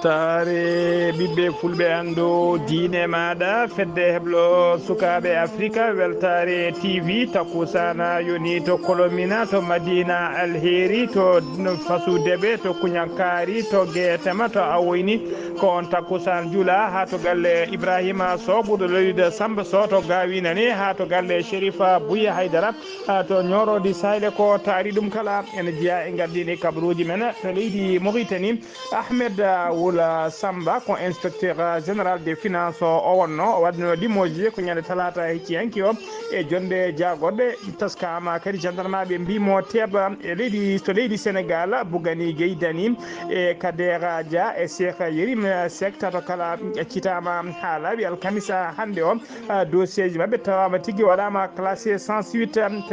weltare ɓiɓɓe fulɓe andu diine maɗa fedde heblo sukaɓe africa weltare tv takkusana yoni to kolomina to madina alheri to fasudeɓe to kuñankari to guetema to awoyni ko on takkusan juula ha to galle ibrahima sow ɓurɗo lolide samba sow to gawinani ha to galle shérifa bouya haydara to ñorodi sayle ko taari ɗum kala ene jeeya e gardini kabaruji men to leydi Mauritanie Ahmed Wula Samba ko inspecteur général des finances o wonno o wadno limoji ko ñande talata hecciyanki o e jonde jagorɗe taskama kadi gendarmeɓe mbimo teeba e leydi to leydi Sénégal Bougani Gueye Dany e Kadera Dia e Cheikh Yérim Seck tato kala accitama ha laaɓi alkamisa hande o dossier ji mabɓe tawama tigui waɗama classé 108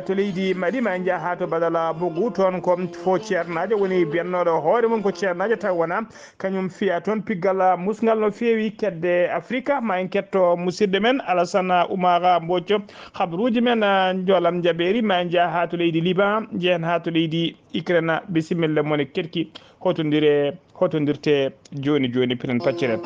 to leydi Mali ma jaaha to Badala Bougou toon ko fo ceernajo woni bennoɗo hoore mum ko ceernajo taw wona kañum fiya toon piggal musgal no feewi kedde Afrique ma en ketto musidɗo men Alassane Oumara Mbocco habaruji men joolam jaɓeri ma en jaaha to leydi Liban jehen ha to leydi Ukraine bisimilla moni ketki hotodirte joni joni piren pacciren.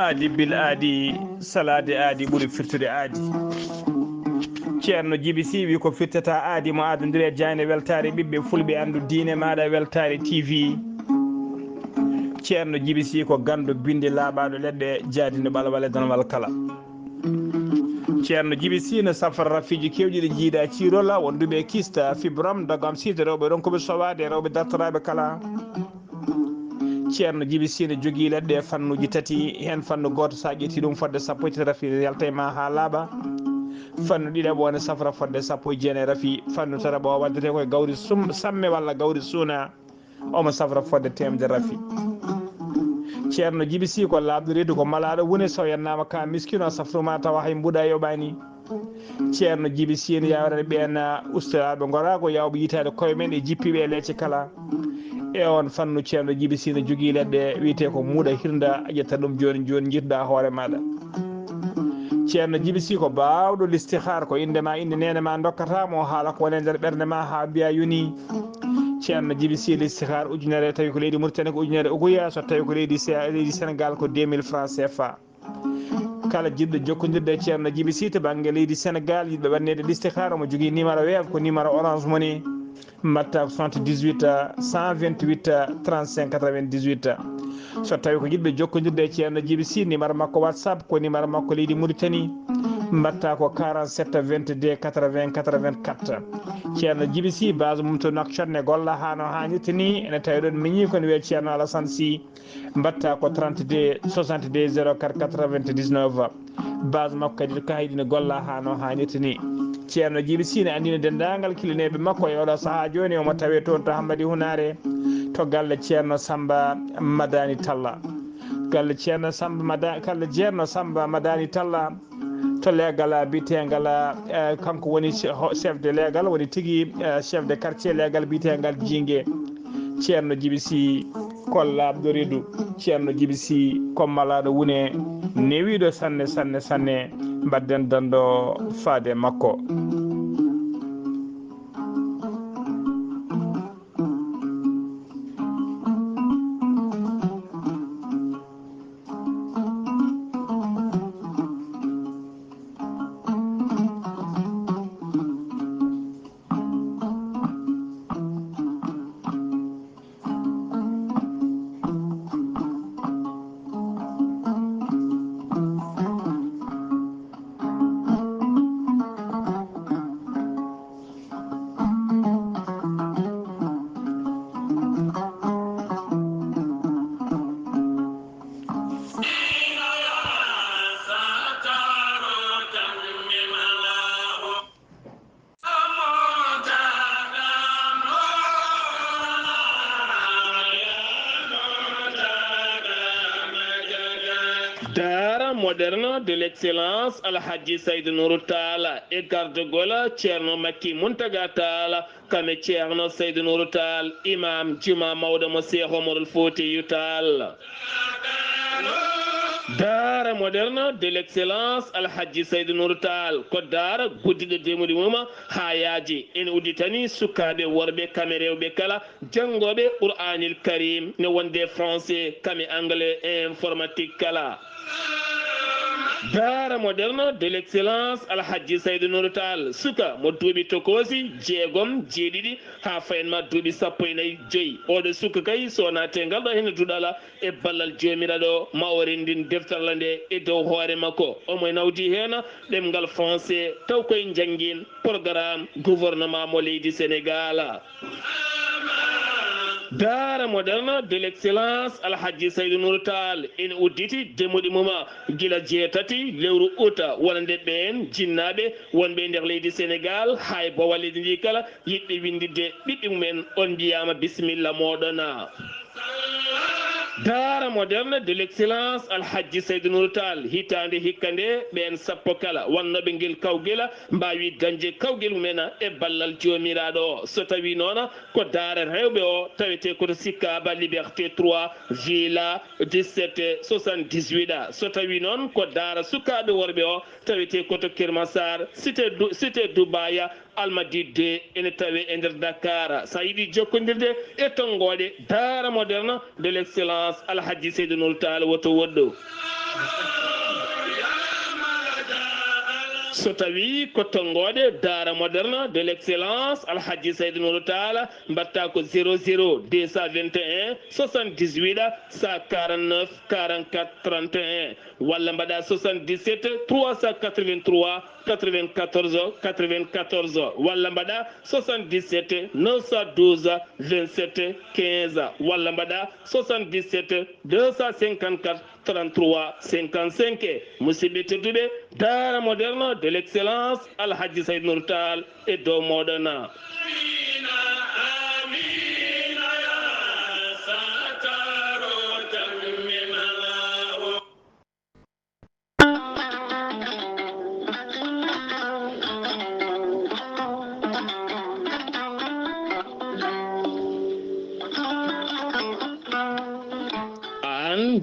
aadi bil aadi salade aadi ɓuuri firtude aadi ceerno Djiby Sy wi ko firtata aadi mo adodiri jayne weltare ɓiɓɓe fulɓe andu diine maɗa weltare TV ceerno Djiby Sy ko gandu binde laaɓaɗo leɗɗe jaadino ɓalwale danwal kala ceerno Djiby Sy ne safara rafiji kewɗi ɗi jiiɗa cirola wonduɓe kista fibrom dagam side rewɓe ɗon koɓe sowade rewɓe dartoraɓe kala ceerno Djiby Sy ne jogui leɗɗe fannuji tati hen fannu goto sa ƴetti ɗum fodde sappo e tati rafi yalta ma ha laaɓa fannu ɗiɗaɓo ne safra fodde sappo e jeenayi rafi fannu tataɓo o waddete koye gawri samme walla gawri suuna omo safra fodde temedere rafi ceerno Djiby Sy ko laaɓɗo reedu ko malaɗo woni so yennama ka miskino safruma tawa hay mbuɗa yoɓani ceerno Djiby Sy ne yawrani ɓen ustalaɓe gora ko yawɓe yitade koye men e jippiɓe e leecce kala e on fannu ceerno Djiby Sy ne jogui leɗɗe wiyete ko muuɗa hirda a ƴetta ɗum joni joni jiiruɗa hoore maɗa ceerno Djiby Sy ko bawɗo listihar ko indema inde nene ma dokkatamo haala ko wone nder ɓerde ma ha mbiya yoni ceerno Djiby Sy listihar ujunere tawi ko leydi Mauritanie ko ujunere uguya so tawi ko leydi Sénégal ko 2000 francs CFA kala jiɗɗo jokkodirde ceerno Djiby Sy to banggue leydi Sénégal yiɗɓe wannede listihar omo jogui numéro web ko numéro orange money mbatta 78 128 35 98 so tawi ko yiɗɓe jokkodirde e ceerno Djiby Sy numéro makko WhatsApp ko numéro makko leydi Mauritanie mbatta ko 47 22 80 84 ceerno Djiby Sy base mum to Nouakchott golla ha no hannirta ni ene tawi ɗon miñi kono wiye ceerno Alassane Sy mbatta ko 32 62 04 99 base makko kadi ko hayɗi ne golla ha no hannirta ni ceerno Djiby Sy ne andino dendagal kilineɓe makko e oɗo saaha joni omo tawe toon to Hammadi Hunare to galle ceerno Samba Madani Talla galle ceerno Samba Madani Talla to leegal bitegal kanko woni chef de leegal woni tigui chef de quartier leegal bitegal Jingue ceerno Djiby Sy ko laaɓɗo reedu ceerno Djiby Sy ko malaɗo wune newiɗo sanne mbadden dando faade makko Dara moderne de l'excellence Alhaji Saïd Nourou Tall e garde-gola Ceerno Makki Muntaga Tall kame Ceerno Saïd Nourou Tall imam juma mawɗo mo Cheikh Omarul Foutiyou Tall. Dara moderne de l'excellence Alhaji Saïd Nourou Tall ko dara guddiɗo demuɗi muma ha yaaji en udditani sukaɓe worɓe kame rewɓe kala jangoɓe Qur'anil Karim ne wonde français kame anglais et informatique kala. Dara moderne de l'excellence Alhaji Saïd Nourou Tall suka mo duuɓi tokosi jeegom jeeɗiɗi ha fayenma duuɓi 15 oɗo suka kay so naate ngalɗo hen duɗala e ballal jomiraɗo ma o rendin deftarla nde e dow hoore makko omo nawdi hen ɗemgal français taw koye jangguin programme gouvernement mo leydi Sénégal. Dara moderne de l'excellence Alhaji Saïd Nourou Tall en udditi demuɗi muma gila jeetati lewru uta wonande ɓen jinnaɓe wonɓe nder leydi Sénégal hay bowa leydi ndi kala yiɗɓe windidde ɓiɓɓe mumen on mbiyama bisimilla moɗona. Dara moderne de l'excellence Alhaji Saïd Nourou Tall hitande hikkande ɓen sappo kala wannoɓe guel kawguela mbawi dañde kawguel mumen e ballal jomiraɗo so tawi noon ko dara rewɓe o tawete koto sikkaba liberté 3 villa 17 78 so tawi noon ko dara sukaɓe worɓe o tawete koto Kermassar cité Doubaya Almadi 2 ene tawe e nder Dakar sa yiiɗi jokkodirde e tongoɗe Dara moderne de l'excellence Alhaji Saïd Nourou Tall woto woɗɗo. so tawi ko tongoɗe Dara moderne de l'excellence Alhaji Saïd Nourou Tall mbatta ko 00 221 78 149 44 31 walla mbaɗa 77 383 94 94 walla mbaɗa 77 912 27 15 walla mbaɗa 77 254 33 55 musidɓe tedduɓe Dara moderne de l'excellence Alhaji Saïd Nourou Tall e dow moɗon.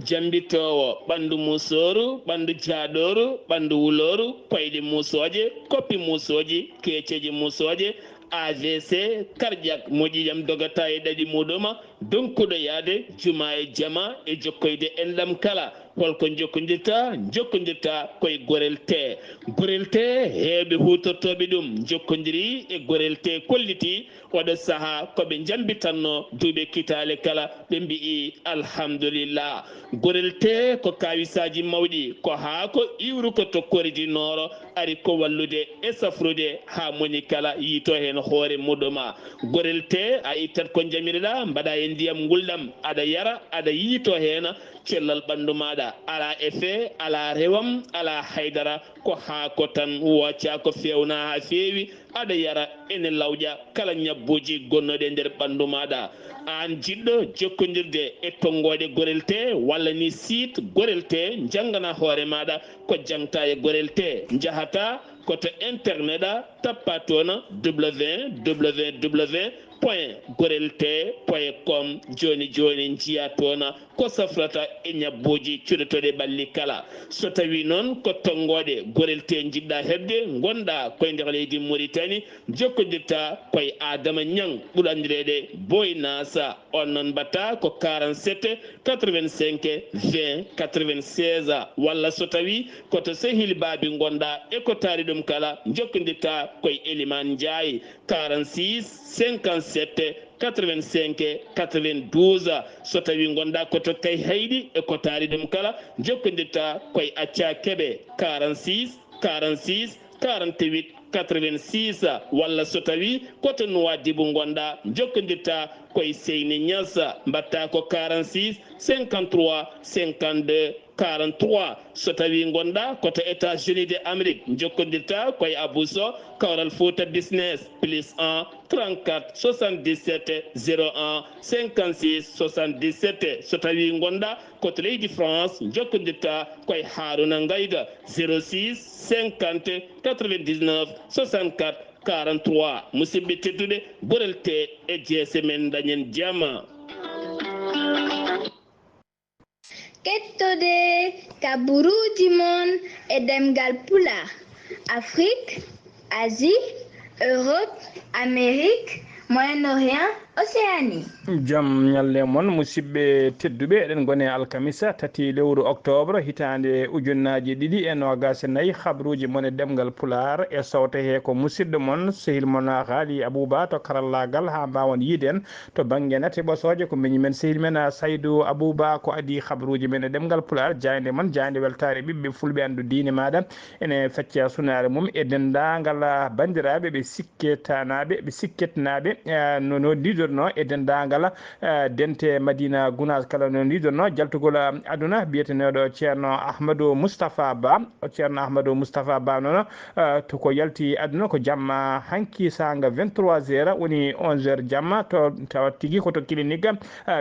Jambitowo ɓandu musoru ɓandu jaaɗoru ɓandu wuloru payɗe musoje koppi musoji keceji musoje AVC cardiaque moƴƴiyam dogata e ɗaɗi muɗuma donkuɗo yaade juma e jama e jokkoyde enɗam kala holko jokkodirta koye gorel te heɓe hutortoɓe ɗum jokkodiri e gorel te kolliti oɗo saaha koɓe jambitanno duuɓe kitale kala ɓe mbi'i alhamdulillah gorel te ko kawisaji mawɗi ko ha ko iwru ko tokkoridi nooro ari ko wallude e safrude ha moni kala yiito hen hoore muɗuma gorel te a ittat ko jamireɗa mbaɗa e ndiyam gulɗam aɗa yara aɗa yiito hen cellal ɓandu maɗa ala effet ala rewam ala haydara ko haako tan wocca ko fewna ha feewi aɗa yara ene lawƴa kala ñabbuji gonnoɗe nder ɓandu maɗa an jiɗɗo jokkodirde e tongoɗe gorel te walla ni site gorel te janggana hoore maɗa ko jangta e gorel te jahata koto internet tappa toon www.gorelte.com joni jiya toon ko safrata e ñabbuji cuɗotoɗe ɓalli kala so tawi noon ko tongoɗe gorel te jiɗɗa hebde gonɗa koye nder leydi Mauritanie jokkodirta koye Adama Niang ɓuurandireɗe Boy Nasa on noon mbatta ko 47 85 20 96 walla so tawi koto sehil baabi gonɗa e ko taari ɗum kala jokkodirta koye Elimane Ndiaye 46 57 85 92 so tawi gonɗa koto kay hayɗi e ko taari ɗum kala jokkodirta koye Acca Keɓe 46 46 48 86 walla so tawi koto Nouadhibou gonɗa jokkodirta koye Seyni Niass mbatta ko 46 53 52 43 so tawi gonɗa koto États-Unis de Amérique jokkodirta koye Abousso Kawral Fouta Business +1 34 77 01 56 77 so tawi gonɗa koto leydi France jokkodirta koye Haruna Ngayga 06 50 99 64 43 musidɓe tedduɗe borelte e jeese men dañen jama. Kettude kaburuji mon e demgal pulaar Afrique, Asie, Europe, Amérique, Moyen-Orient, Océanie. jam ñalle mon musidɓe tedduɓe eɗen gone alkamisa tati lewru octobre hitande ujunnaji ɗiɗi e nogas nayyi habruji mon e ɗemgal pular e sawta he ko musidɗo mon sehil mon haali Abouba to karallagal ha mbawon yiiden to banggue nate ɓosoje ko miñi men sehil men Saydou Abouba ko adi habruji men e ɗemgal pular jayde mon jayde weltare ɓiɓɓe fulɓe andu diine maɗa ene fecca sunare mum e dendagal bandiraɓe ɓe sikketanaɓe ɓe sikketnaɓe no didorno e dendagal dente Madina Gounas kala no didorno jaltugol aduna biyeteneɗo ceerno Ahmadou Moustapha Ba ceerno Ahmadou Moustapha Ba noon to ko yalti aduna ko jamma hanki sanga 23h woni 11h jamma to tawa tigui koto clinique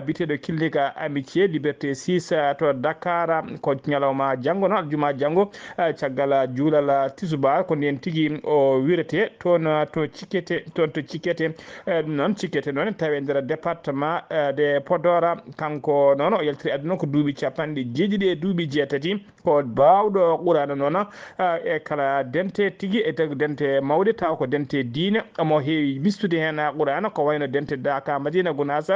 biteɗo clinique amitié liberté 6 to Dakar ko ñalawma janggo no aljuma janggo caggal juulal tisuba ko nden tigui o wirete toon to cikkete toon to cikkete noon cikkete noon tawi nder département de Podor kanko noon o yaltiri aduna ko duuɓi capanɗe jeeɗiɗi e duuɓi jeetati ko bawɗo qurana noon e kala dente tigui e dente mawɗe taw ko dente diine omo heewi mistude hen qurana ko wayno dente Daka Madina Gounas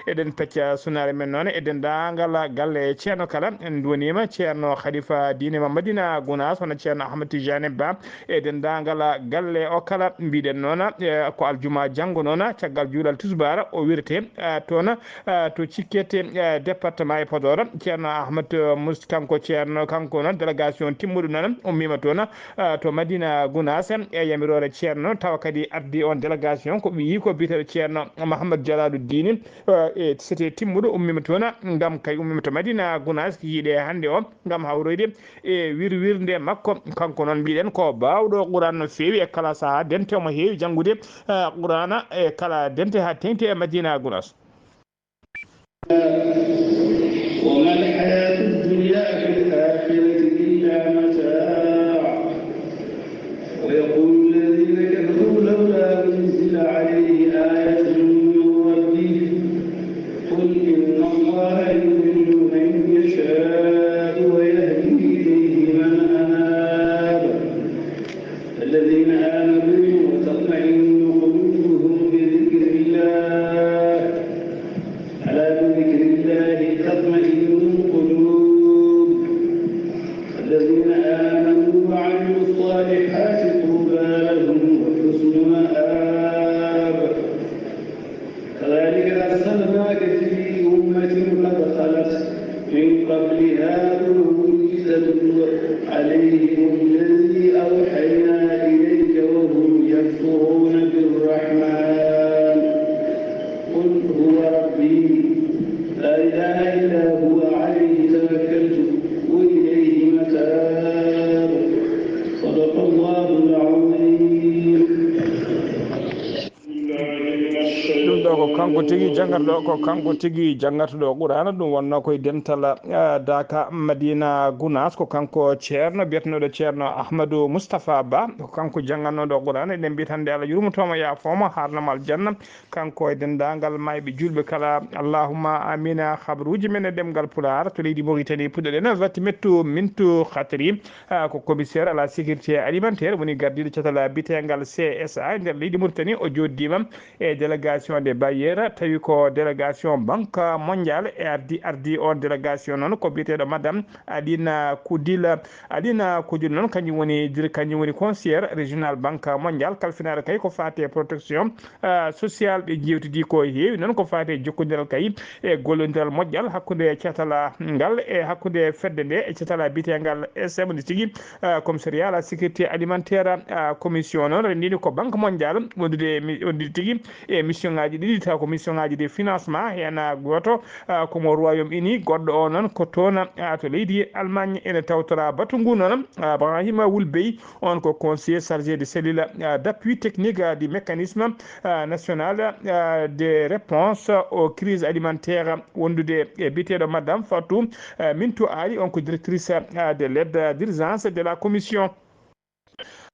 eɗen pecca sunare men noon e dendagal galle ceerno kala en donima ceerno Khalifa diine ma Madina Gounas hono ceerno Ahmad Tidiane Ba e dendagal galle o kala mbiɗen noon ko aljuma janggo noon caggal juulal tusbara o wirete toon to cikkete département e Podor ceerno Ahmad kanko ceerno kanko noon délégation timmuɗo noon ummima toon to Madina Gounas e yamirore ceerno tawa kadi ardi on délégation ko ɓi ko biteɗo ceerno Mouhamadou Dialaluddin e c'était timmuɗo ummima toon gam kay ummima to Madina Gounas yiiɗe hande o gam hawroyde e wirwirde makko kanko noon mbiɗen ko bawɗo qur'an no fewi e kala saaha dente omo heewi janggude qur'ana e kala dente ha tengti e Madina Gounas. وما الحياة الدنيا في الآخرة إلا متاع ويقول الذين كفروا لولا أنزل عليه آية من ربه قل إن الله يضل من يشاء ويهدي إليه من أناب الذين آمنوا وتطمئن قلوبهم بذكر الله ألا بذكر الله تطمئن القلوب الذين آمنوا وعملوا الصالحات طوبى لهم وحسن مآب كذلك أرسلناك في أمة قد خلت من قبلها أمم تتلو عليهم الذي أوحينا إليك وهم يكفرون بالرحمن قل هو ربي لا إله إلا هو عليه توكلت وإليه متاب صدق الله العظيم ɗum ɗo ko kanko tigui janggatɗo ko kanko tigui janggatɗo qur'ana ɗum wonno koye dental Daka Madina Gounas ko kanko ceerno biyetenoɗo ceerno Ahmadou Moustapha Ba ko kanko janggannoɗo qur'ana eɗen mbiyata hande Allah yurmotomo yaafoma harnamo aljanna kanko e dendagal mayɓe julɓe kala allahumma amina habruji men e ɗemgal pular to leydi Mauritanie puɗɗoɗen watti mettu mintu khatri ko commissaire à la sécurité alimentaire woni gardiɗo catala bitegal CSA nder leydi Mauritanie o joddima e délégation de Bayer tawi ko délégation banque mondiale e ardi on délégation noon ko biteɗo madame Adina Koudil noon kañum woni conseillère régional banque mondiale kalfinare kay ko fate protection sociale ɓe jewtidi ko heewi noon ko fate jokkodiral kay e gollodiral moƴƴal hakkude catala ngal e hakkude fedde nde e catala bitegal SM ndi tigui commissariat à la sécurité alimentaire commission noon rendini ko banque mondiale wondude tigui e mission ngaji ɗiɗi taw ko mission ngaji de financement hen goto komo Royaume-Uni goɗɗo o noon ko toon to leydi Allemagne ene tawtora batu ngu noon Brahima Wulbey on ko conseiller chargé de cellule d'appui technique du mécanisme national de réponse aux crises alimentaires wondude e biteɗo madame Fatou Mintou Ali on ko directrice de l'aide d'urgence de la commission.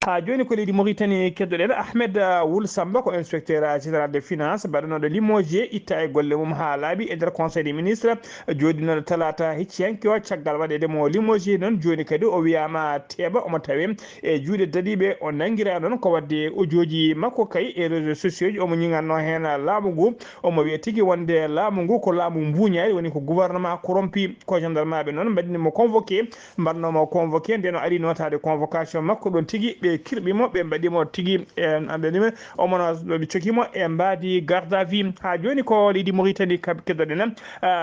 ha joni ko leydi Mauritanie keddoɗen Ahmed Wul Samba ko inspecteur général des finances mbaɗanoɗo limogé itta e golle mum ha laaɓi e nder conseil des ministres joɗinoɗo talata hecciyanke o caggal waɗedemo limogé noon joni kadi o wiyama teeɓa omo tawe e juuɗe dadiɓe o nanguira noon ko wadde audioji makko kay e réseaux sociaux ji omo ñiganno hen laamu ngu omo wiya tigui wonde laamu ngu ko laamu mbuñari woni ko gouvernement corrompi ko gendarme ɓe noon mbaɗinimo convoqué mbannomo convoqué nden o ari notade convocation makko ɗon tigui ɓe kirɓimo ɓe mbaɗimo tigui andanima omono ɓe cokimo e mbadi garde à vue ha joni ko leydi Mauritanie keddoɗen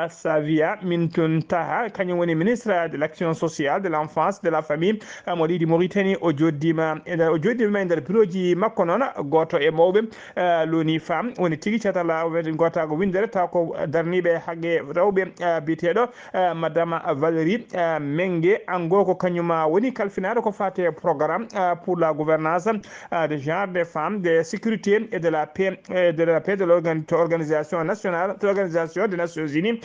Savia Mintoun Taha kañum woni ministre de l'action sociale de l'enfance de la famille mo leydi Mauritanie o joddima e nder bureau ji makko noon goto e mawɓe loni femme woni tigui catala gotago windere taw ko darniɓe haqqe rewɓe biteɗo madame Valérie Mengue ango ko kañum woni kalfinaɗo ko fate programme pour la gouvernance de genre des femmes, de sécurité et de la paix de l'organisation nationale, de l'organisation des Nations Unies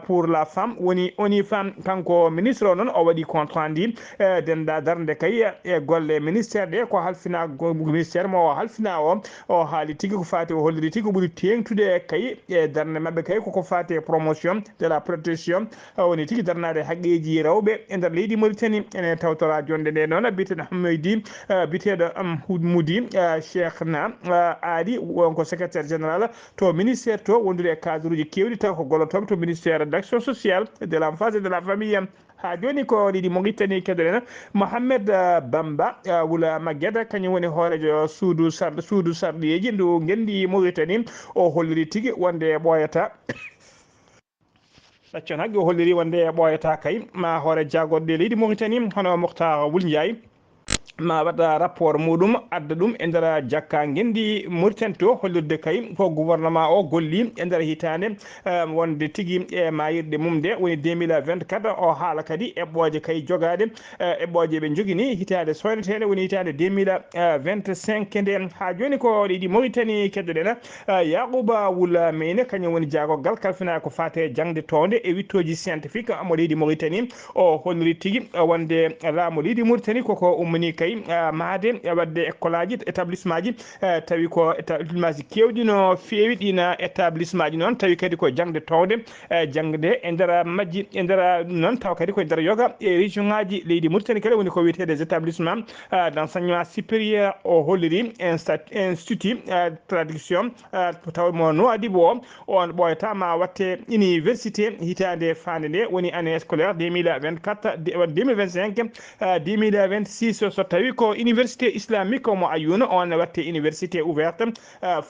pour la femme. Woni femme kanko ministre non o waɗi compte rendu denda darde kay e golle ministère de ko halfina ministère mo halfina o haali tigi ko fati o holliri tigi ɓuuri tengtude kay e darde mabɓe kay koko fati promotion de la protection woni tigi darnade haqqeji rewɓe e nder leydi Mauritanie ene tawtora jonde nde noon biteɗo Hammaydi biteɗo Moudi Cheikhna Ali wonko secrétaire général to ministère to wondude e cadre uji kewɗi taw ko gollotoɓe to ministère d'action sociale de l'enfance et de la famille ha joni ko leydi Mauritanie keddoɗen Mohamed Bamba wula Magueda kañum woni hoorejo suudu sarɗiyeji ndu gendi Mauritanie o holliri tigui wonde ɓoyata ɗaccon haqqi o holliri wonde ɓoyata kay ma hoore jagorɗe leydi Mauritanie hono Mokhtar Wul Ndiaye ma waɗa rapport muɗum adda ɗum e nder jakka gendi Mauritanie to hollirde kay ko gouvernement o golli e nder hitande wonde tigui e mayirɗe mum de woni 2024 o haala kadi eɓɓoje kay jogade eɓɓoje ɓe jogui hitande soyneteɗe woni hitande 2025 nde ha joni ko leydi Mauritanie keddoɗen Yaqouba Wula Meyne kañum woni jagorgal kalfina ko fate jangde tonde e wittoji scientifique mo leydi Mauritanie o holliri tigui wonde laamu leydi Mauritanie koko ummini kay maade wadde école aji établissement ji tawi ko établissement ji kewɗi no fewi ɗina établissement ji noon tawi kadi ko jangde towde jangde e nder majji e nder noon taw kadi koye nder yoga e région ngaji leydi Mauritanie kadi woni ko wiyete des établissements d'enseignement supérieur o holliri institut traduction taw mo Nouadhibou o on ɓoyata ma watte université hitande fande nde woni année scolaire 2024 2025 2026 so tawi ko université islamique mo Ayouna on watte université ouverte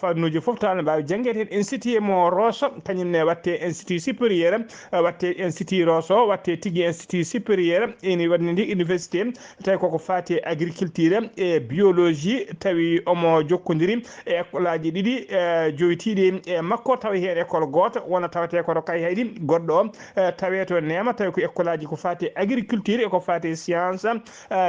fannuji foof taw ne mbawi jangguede institut mo Rosso kañumne watte institut supérieur watte institut Rosso watte tigui institut supérieur ene waɗi ndi université tawi koko fati agriculture et biologie tawi omo jokkodiri e école aji ɗiɗi joytiɗi e makko tawi hen école goto wona tawete koto kay haydi goɗɗo tawe to nema tawi ko école aji ko fati agriculture e ko fati science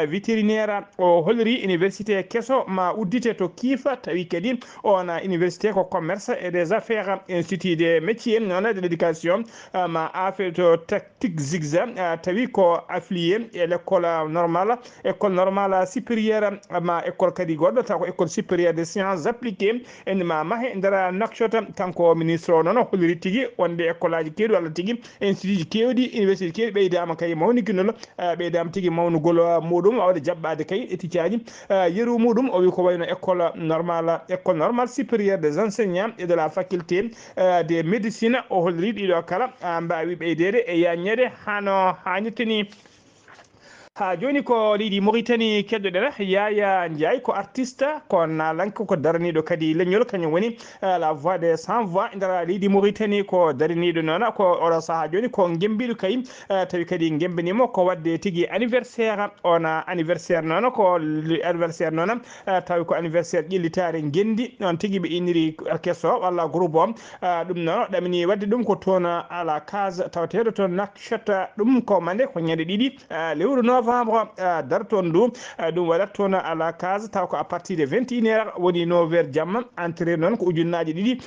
vétérinaire o holliri université kesso ma uddite to kiifa tawi kadi on université ko commerce et des affaires institut des métiers non de l'éducation ma affaire to tactique zigza tawi ko affilié e l'école normale supérieure ma école kadi goɗɗo taw ko école supérieure des sciences appliquées en ma mahe ndara nakshota kanko ministre o noon holliri tigui wonde école aji kewɗi walla tigui institut ji kewɗi université kewɗi ɓeydama kay mawnikinol ɓeydama tigui mawnugol muɗum wawde jaɓɓade kay étudiaji yeru muɗum o wi ko wayno école normale supérieure des enseignants et de la faculté de médecine o holliri ɗiɗo kala mbawi ɓeydede e yañede hano hannirta ni ha joni ko leydi Mauritanie keddoɗen Yaya Ndiaye ko artiste ko nalanka ko daraniɗo kadi leñol kañum woni la voix des sans voix nder leydi Mauritanie ko daraniɗo noon ko oɗo saaha joni ko gembiɗo kay tawi kadi gembinimo ko wadde tigui anniversaire ona anniversaire noon ko anniversaire noon tawi ko anniversaire ƴellitare gendi noon tigui ɓe inniri orchestre o walla groupe o ɗum noon ɗamini wadde ɗum ko toon ala case tawateɗo toon Nouakchott ɗum ko mande ko ñande ɗiɗi lewru novembre darton ndu ɗum waɗat toon ala case taw ko à partir de 21h woni 9h jamma entrée noon ko ujunnaje ɗiɗi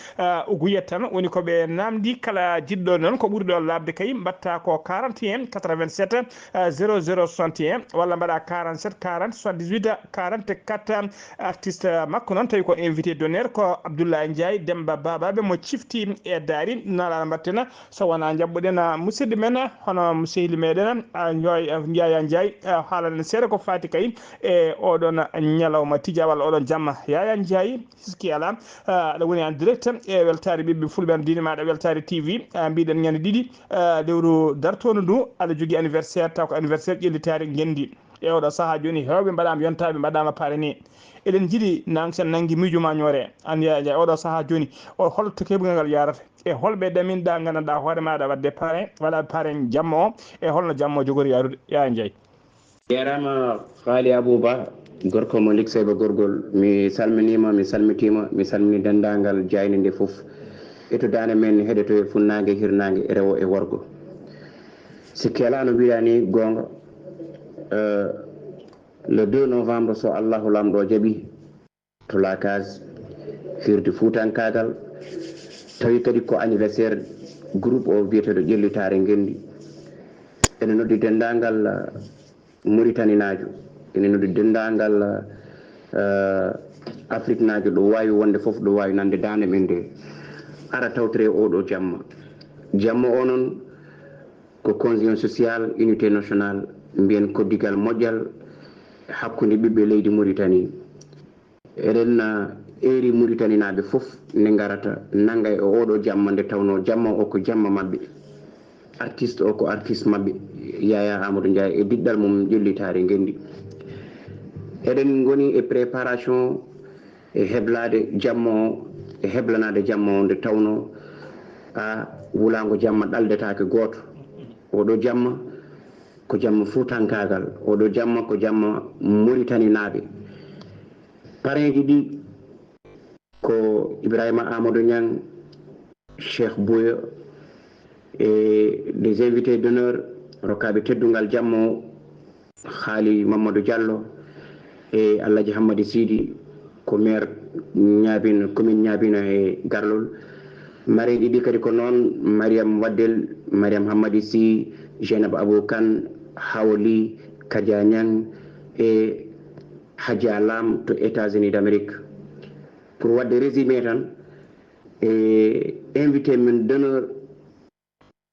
guyat tan woni koɓe namdi kala jiɗɗo noon ko ɓuuri ɗo labde kay mbatta ko 41 87 00 61 walla mbaɗa 47 40 78 44 artiste makko noon tawi ko invité d'honneur ko Abdoulaye Ndiaye Demba Babaɓe mo cifti e daari nala mbattena so wona jabɓuɗen musidɗo men hono musehili meɗen Yaya Ndiaye haalana seeɗa ko fati kay e oɗon ñalawma tija walla oɗon jamma Yaya Ndiaye hiski ala aɗa woni en direct e weltare ɓiɓɓe fulɓe dine maɗa weltare TV mbiɗen ñande ɗiɗi lewru dartono ndu aɗa jogui anniversaire taw ko anniversaire ƴellitare gendi e oɗo saaha joni hewɓe mbaɗama yontaɓe mbaɗama parani eɗen jiiɗi sen nanggui miijo ma ñoore an Yaya Ndiaye oɗo saaha joni o holto keɓgal ngal yarata e holɓe ɗaminɗa gandanɗa hoore maɗa wadde parrain waɗa parrain jamma o e holno jamma o jogori yarude Yaya Ndiaye. jarama Faali Abouba gorko mo likseyba gorgol mi salminima mi salmitima mi salmini dendagal jayni nde foof etudane men heɗoto e funnague hirnague rewo e worgo sikki ala no mbiɗa ni gonga le 2 novembre so allahu lamɗo jaaɓi to la case firde fuutankagal tawi kadi ko anniversaire groupe o biyeteɗo ƴellitare gendi ene noddi dendagal Mauritanie najo ene noddi dendagal Afrique najo ɗo wawi wonde foof ɗo wawi nande dande men nde ara tawtore oɗo jamma o noon ko cohésion sociale unité nationale mbiyen koddigal moƴƴal hakkude ɓiɓɓe leydi Mauritanie eɗen eri Mauritanie naɓe foof ne garata nanga e oɗo jamma nde tawno jamma o ko jamma mabɓe artiste o ko artiste mabɓe Yaya Amadou Ndiaye e diɗɗal mum ƴellitare gendi eɗen goni e préparation e heblade jamma o e heblanade jamma o nde tawno wulago jamma ɗaldetake goto oɗo jamma ko jamma fuutankagal oɗo jamma ko jamma Mauritanie naɓe parrain ji ɗi ko Ibrahima Amadou Niang Cheikh Bouya et des invités d'honneur rokkaɓe teddugal jamma o Haali Mamadou Diallo e Alhaji Hammadi Sidi ko maire Ñabina commune Ñabina e Garlol mari ɗiɗi kadi ko noon Mariam Waddel Mariam Hammadi Sy Jeynaba Abou Kane Hawli Kadia Niang e Hadja Lam to États-Unis d'Amérique pour wadde résumé tan e invité men d'honneur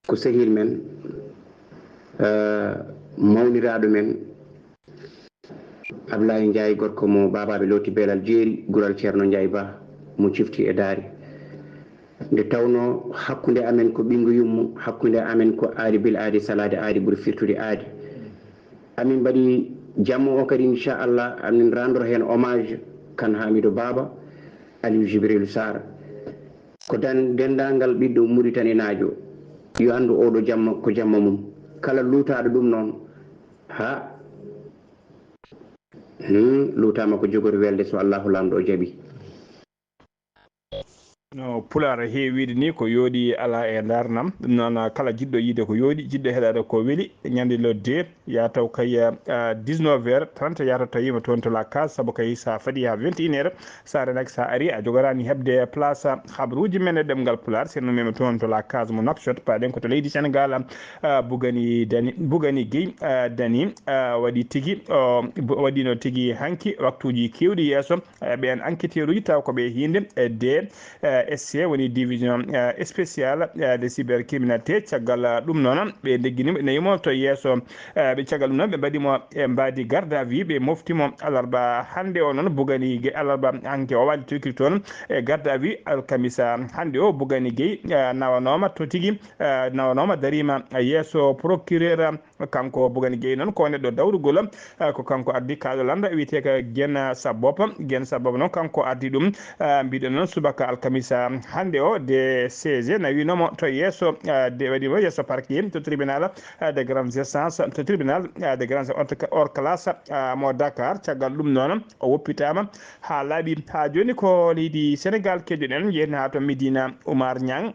ko sehil men mawniraɗo men Ablaye Ndiaye gorko mo babaɓe loti beelal jeeri gural ceerno Ndiaye Ba mo cifti e daari nde tawno hakkude amen ko ɓingu yummu hakkude amen ko aadi bil aadi salade aadi ɓuuri firtude aadi amin mbaɗi jamma o kadi inchallah amin rendre hen hommage kan Hamidou Baba Aliou Djibril Sarr ko dendagal ɓiɗɗo Mauritanie najo yo andu oɗo jamma ko jamma mum kala luutaɗo ɗum noon ha luutama ko jogori welde so Allahu lamɗo jaaɓi no pular heewide ni ko yooɗi ala e darnam ɗum noon kala jiɗɗo yiide ko yooɗi jiɗɗo heɗade ko weeli ñande le 2 ya taw kay 19h30 yata tawima toon to la case saabu kay sa faadi ha 21h sa renaki sa ari a jogorani hebde place habruji men e ɗemgal pular seno mema toon to la case mo Nouakchott paɗen koto leydi Sénégal Bougani Gueye Dani waɗi tigui waɗino tigui hanki waktuji kewɗi yesso ɓen enquêteur uji taw koɓe hinde de SC DSC woni division spécial de cybercriminalité caggal ɗum noon ɓe degginimo ne yimo to yeeso ɓe caggal ɗum noon ɓe mbaɗimo e mbadi garde à vue ɓe moftimo alarba hande o noon Bougani Gueye alarba hanke o waɗi tokiri toon e garde à vue alkamisa hande o Bougani Gueye nawanoma to tigui nawanoma darima yeeso procureur kanko Bougani Gueye noon ko neɗɗo dawrugol ko kanko addi kaɗolanda wiyete ko Guen Sababa noon kanko addi ɗum mbiɗen noon subaka alkamisa hande o de CG nawinomo to yeeso de waɗimo yeeso parquet to tribunal de grandes instances to tribunal de grandes hors classe mo Dakar caggal ɗum noon o woppitama ha laaɓi ha joni ko leydi Sénégal keddoɗen jeeni ha to Médina Oumar Niang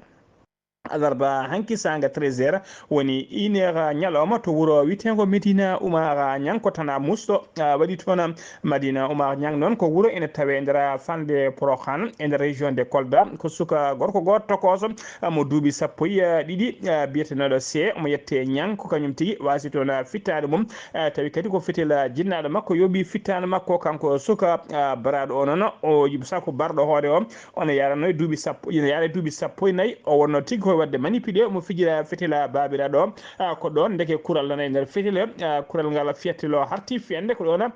alarba hanki sanga 13h woni 1h ñalawma to wuro witengo Medina Oumar Niang ko tana musto waɗi toon Medina Oumar Niang noon ko wuro ene tawe nder fande Prokhane e nder région de Kolda ko suka gorko goto tokoso mo duuɓi sappo e ɗiɗi biyetenoɗo C mo yette Niang ko kañum tigui wasi toon fittade mum tawi kadi ko fitel jinnaɗo makko yooɓi fittade makko kanko suka baraɗo o noon o sako barɗo hoore o ono yarano duuɓi sappo ina yaara duuɓi sappo e nayyi o wonno tigui ko wadde manipulé mo fijira fetela babiraɗo ko ɗon deke kural nana e nder fetele kural ngal fiyattelo harti fiyande ko ɗon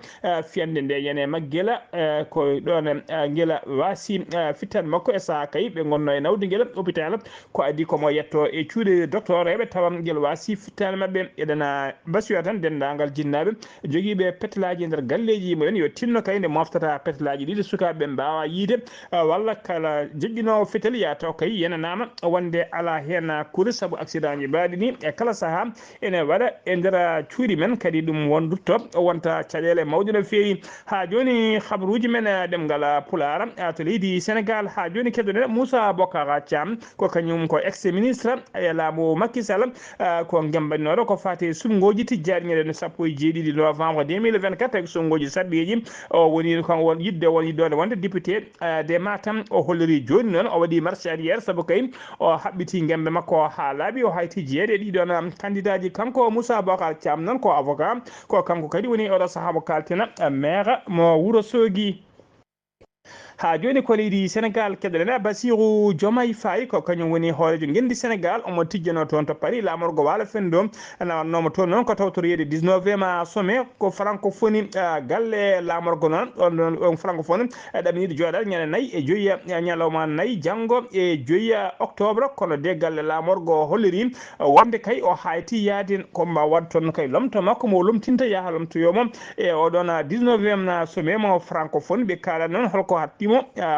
fiyande nde yene maggela ko ɗon guela wasi fittade makko e saaha kay ɓe gonno e nawde guel hôpital ko adi komo yetto e cuuɗe docteur eɓe tawam guel wasi fittade mabɓe eɗena basiya tan dendagal jinnaɓe joguiɓe petelaji e nder galleji mumen yo tinno kay nde moftata petelaji ɗiɗi sukaɓe mbawa yiide walla kala joƴƴinowo fetel ya taw kay yenanama wonde ala hen kuure saabu accident ji mbaɗi ni e kala saaha ene waɗa e nder cuuɗi men kadi ɗum wondutto wonta caɗele mawɗe no feewi ha joni habaruji men ɗemgal Pular to leydi Sénégal ha joni keddoɗen Moussa Bocar Thiam ko kañum ko ex ministre e laamu Macky Sall ko gembanninoɗo ko fati sumgoji tijjaniɗen 17 novembre 2024 tawi sumgoji sabɓeji o woni kon won yidde won yiddode wonde député de Matam o holliri joni noon o waɗi marche arrière saabu kay o haɓɓiti gembe makko ha laaɓi o hayti jeeɗe ɗiɗon candidat ji kanko Moussa Bocar Thiam noon ko avocat ko kanko kadi woni oɗo saaha mo kaltena maire mo Wourossogui ha joni ko leydi Sénégal keddoɗen Bassirou Diomaye Faye ko kañum woni hoorejo gendi Sénégal omo tijjano toon to Paris lamorgo waalo fendo nawannoma toon noon ko tawtoriyede 19e sommet ko francophonie galle lamorgo noon on francophonie ɗaminiɗo jooɗal ñande 4 e 5 ñalawma 4 janggo e 2 octobre kono de galle lamorgo holliri wonde kay o hayti yaade ko mba waɗ toon kay lomto makko mo lomtinta yaha lomtoyomo e oɗon 19e sommet mo francophonie ɓe kaala noon holko hattimo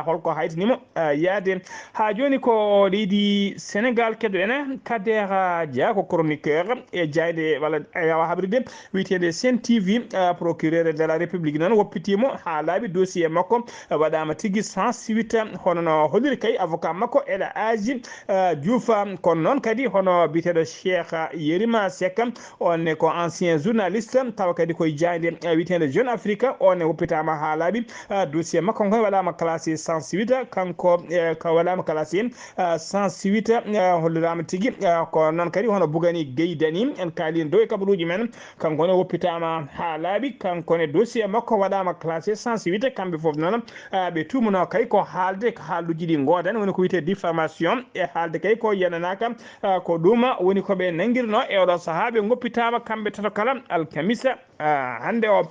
holko haytinimo yaade ha joni ko leydi Sénégal keddoɗen Kader Dia ko chroniqueur e jayde walla yawa habride witede Sen TV procureur de la République noon woppitimo ha laaɓi dossier makko waɗama tigui sans suite hono no holliri kay avocat makko eɗa aji Diouf kono noon kadi hono biteɗo Cheikh Yérima Seck on ko ancien journaliste tawa kadi koye jayde witede Jeune Afrique on woppitama ha laaɓi dossier makko koy waɗama classé sans suite kanko ko waɗama classé sans suite hollirama tigui ko noon kadi hono Bougani Gueye Dany en kaali dow e kabaruji men kanko ne woppitama ha laaɓi kanko ne dossier makko waɗama classé sans suite kamɓe foof noon ɓe tumuno kay ko haalde ko haalduji ɗi godani woni ko wiyete diffamation e haalde kay ko yananaka ko ɗum woni koɓe nanguirno e oɗo saaha ɓe goppitama kamɓe tato kala alkamisa hande o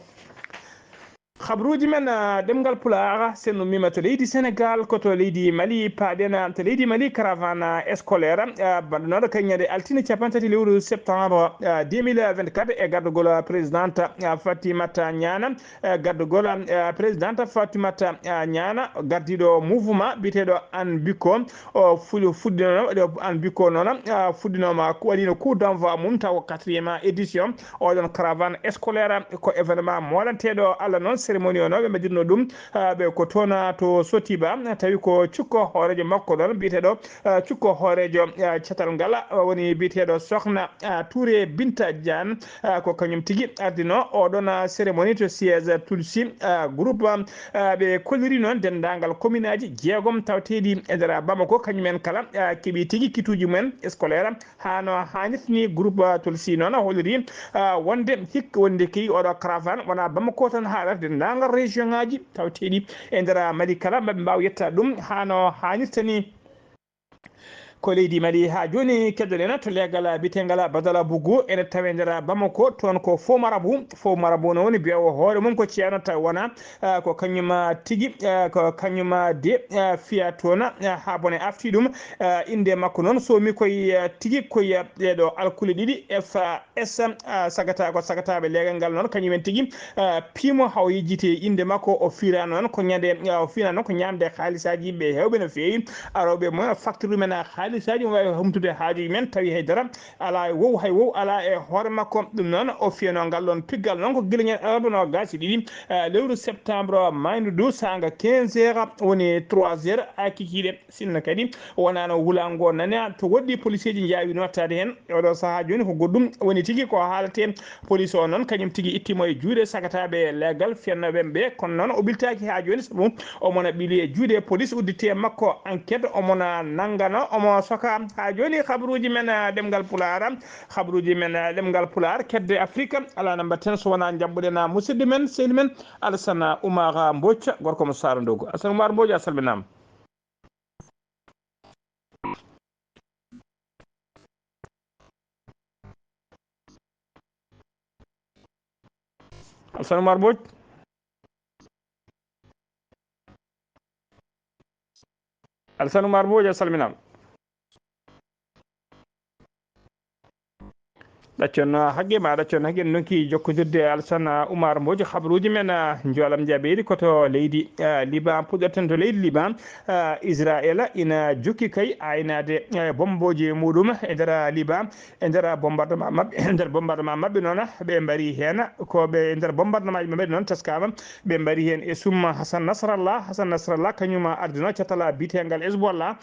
habaruji men ɗemgal Pular senno mima to leydi Sénégal koto leydi Mali paaɗen to leydi Mali caravane scolaire bannoɗo kañƴade altine capantati lewru septembre 2024 e gardugol présidente Fatimata Niane gardugol présidente Fatimata Niane gardiɗo mouvement biteɗo An Biko o fuɗɗinoma An Biko noon fuɗɗinoma waɗino coup d'envoi mum taw 4e édition oɗon caravane scolaire ko événement moɗanteɗo Allah noon cérémonie o noon ɓe mbaɗirno ɗum ɓe ko toon to Sotiba tawi ko cukko hoorejo makko ɗon mbiyeteɗo cukko hoorejo cetal ngal woni mbiyeteɗo Sokhna Touré Binta Diane ko kañum tigui ardino oɗon cérémonie to siège Tulsi groupe ɓe kolliri noon dendagal commune aji 6 tawteɗi e nder Bamako kañumen kala keeɓi tigui kituji mumen scolaire hano hannirtini groupe Tulsi noon holliri wonde hikka wonde key oɗo caravane wona Bamako tan haɗata dendagal région ngaji tawteɗi e nder Mali kala maɓe mbawa yetta ɗum hano hannirtani ko leydi Mali ha joni keddoɗen to legal bitengala Badala Bougou ene tawe nder Bamako toon ko fo marabout no woni biyawo hoore mum ko ceerno taw wona ko kañum tigui ko kañum de fiya toon ha bone afti ɗum inde makko noon somi koye tigui koye ɗeɗo alkule ɗiɗi FS sagataɓe legal ngal noon kañumen tigui piimo haw yejjite inde makko o fira noon ko ñande o fira noon ko ñamde haalisaji yimɓe hewɓe no fewi aroɓe mo facture men haalisaji mo wawi humtude haajuji men tawi haydara ala hay wow ala e hoore makko ɗum noon o fiyano ngal ɗon piggal noon ko guila ñen arabano gasi ɗiɗi lewru septembre maydu sanga 15 heures woni 3 heures ha kikiɗe sinno kadi wonano wulango nane to woɗɗi police ji jawi nottade hen oɗo saaha joni ko goɗɗum woni tigui ko haalate police o noon kañum tigui ittimo e juuɗe sagataɓe legal fennoɓe ɓe kono noon o ɓiltaki ha joni sabu omona ɓiili e juuɗe police uddite makko enquête omona nangano omo soka ha joni habaruji men ɗemgal pular kedde Afrique ala no mbatten so wona jabbuɗen musidɗo men sehli men Alassane Oumar Mbodj gorko mo Sara Ndogo. Alassane Oumar Mbodj a salminama. Alassane Oumar Mbodj. Alassane Oumar Mbodj a salminama. ɗaccon hagge ma ɗaccon hagge donki jokkodirde Alassane Oumar Mbodj habaruji men jolam jaɓeri koto leydi Liban puɗɗorten to leydi Liban Israël ina jokki kay aynade bomboji muɗum e nder Liban e nder bombardement mabɓe noon ɓe mbari hen ko ɓe nder bombardement ji mabɓe noon teskama ɓe mbari hen e summa Hassan Nasrallah kañum ardino catala bitengal Hezbollah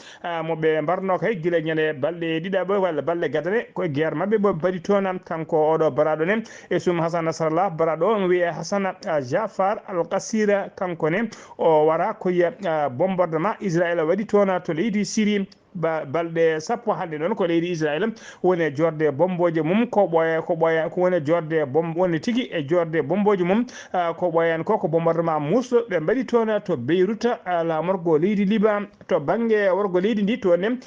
mo ɓe mbarno kay guila ñande balɗe ɗiɗaɓo walla balɗe gadane koye guerre mabɓe ɓe mbaɗi toon kanko oɗo baraɗo ne e sum Hassan Nasrallah baraɗo on wiye Hassan Jafar Al-Qasira kanko ne o wara koye bombardement Israël waɗi toon to leydi Syrie balɗe sappo hande noon ko leydi Israël woni jorde bomboje mum ko ɓoya ko woni jorde woni tigui e jorde bomboje mum ko ɓoyan ko bombardement musɗo ɓe mbaɗi toon to Beyrouth lamorgo leydi Liban to banggue worgo leydi ndi toon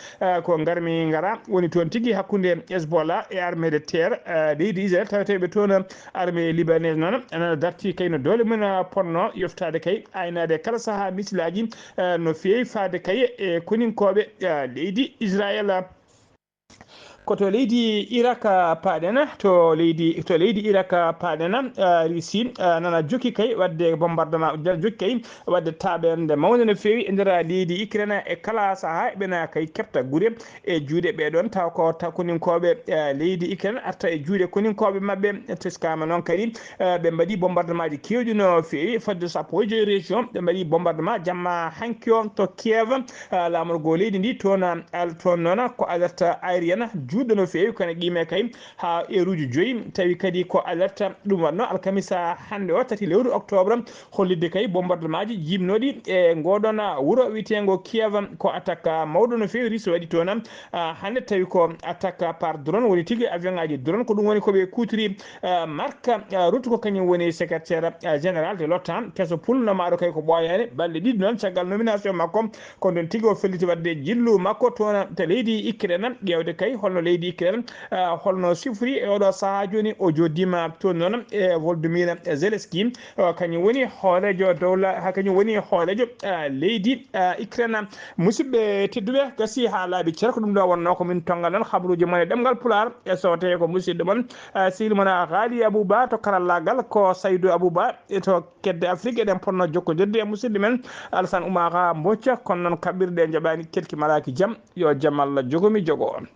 ko garmi gara woni toon tigui hakkude Hezbollah e armée de terre leydi Israël taweteɓe toon armée libanaise noon ene darti kay no dole mum ponno yoftade kay aynade kala saaha misilaji no fewi fade kay e koninkoɓe leydi Israël koto leydi Irak paɗena to leydi Irak paɗena Russie nana jokki kay wadde bombardement jokki kay wadde taɓerde mawde no fewi e nder leydi Ukraine e kala saaha ɓena kay kefta guure e juuɗe ɓeɗon taw ko koninkoɓe leydi Ukraine arta e juuɗe koninkoɓe mabɓe teskama noon kadi ɓe mbaɗi bombardement ji kewɗi no fewi fodde sappo e joyi région ɓe mbaɗi bombardement jamma hanki o to Kiev lamorgo leydi ndi toon noon ko alerte aérienne juɗɗo no fewi kono qime kay ha heure joyyi tawi kadi ko alerte ɗum wanno alkamisa hande o 3 lewru octobre hollidde kay bombardement ji jimnoɗi e ngoɗon wuuro witego Kiev ko attaque mawɗo no fewi Russie waɗi toon hande tawi ko attaque par drone woni tigui avion ngaji drone ko ɗum woni koɓe kutiri Mark Rutte ko kañum woni secrétaire général de l'OTAN kesso pulno maɗo kay ko ɓoyani balɗe ɗiɗi noon caggal nomination makko ko ɗon tigui o felliti wadde jillu makko toon to leydi Ukraine ƴewde kay holno leydi Ukraine holno sifori e oɗo saaha joni o joddima toon noon e Volodymyr Zelensky kañum woni hoolejo kañum woni hoolejo leydi Ukraine musidɓe tedduɓe gasi ha laaɓi ceer ko ɗum ɗo wonno ko min tongal noon habaruji moon e ɗemgal Pular e so tawi ko musidɗo moon sehil moon Ghali Abouba to karallagal ko Saydou Abouba to kedde Afrique eɗen ponno jokkodirde e musidɗo men Alassane Oumar Mbodj kono noon kaɓɓirɗe jaɓani kelki malaki jaam yo jaam Allah jogomi jogo on.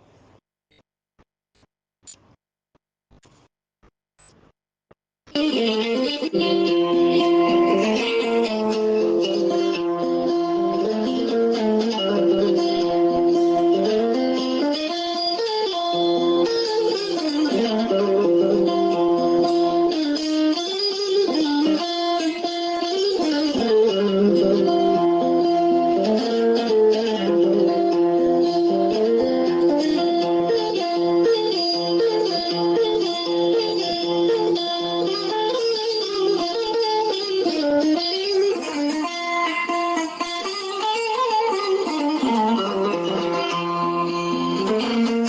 Thank you.